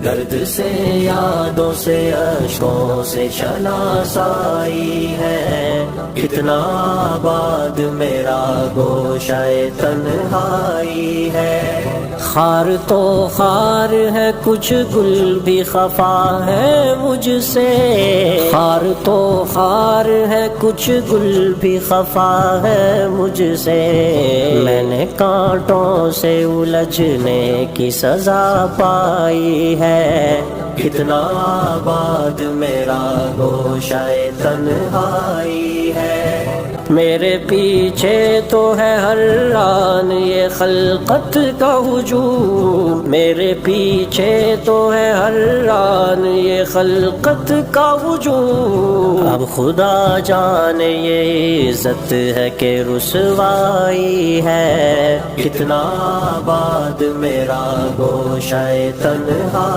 درد سے یادوں سے اشکوں سے شناسائی ہے، کتنا آباد میرا گوشہ تنہائی ہے۔ خار تو خار ہے کچھ گل بھی خفا ہے مجھ سے، خار تو خار ہے کچھ گل بھی خفا ہے مجھ سے، میں نے کانٹوں سے الجھنے کی سزا پائی ہے، کتنا آباد میرا گوشہ تنہائی ہے۔ میرے پیچھے تو ہے ہر آن یہ خلقت کا ہجوم، میرے پیچھے تو ہے ہر آن یہ خلقت کا ہجوم، اب خدا جانے یہ عزت ہے کہ رسوائی ہے، کتنا آباد میرا گوشہ تنہا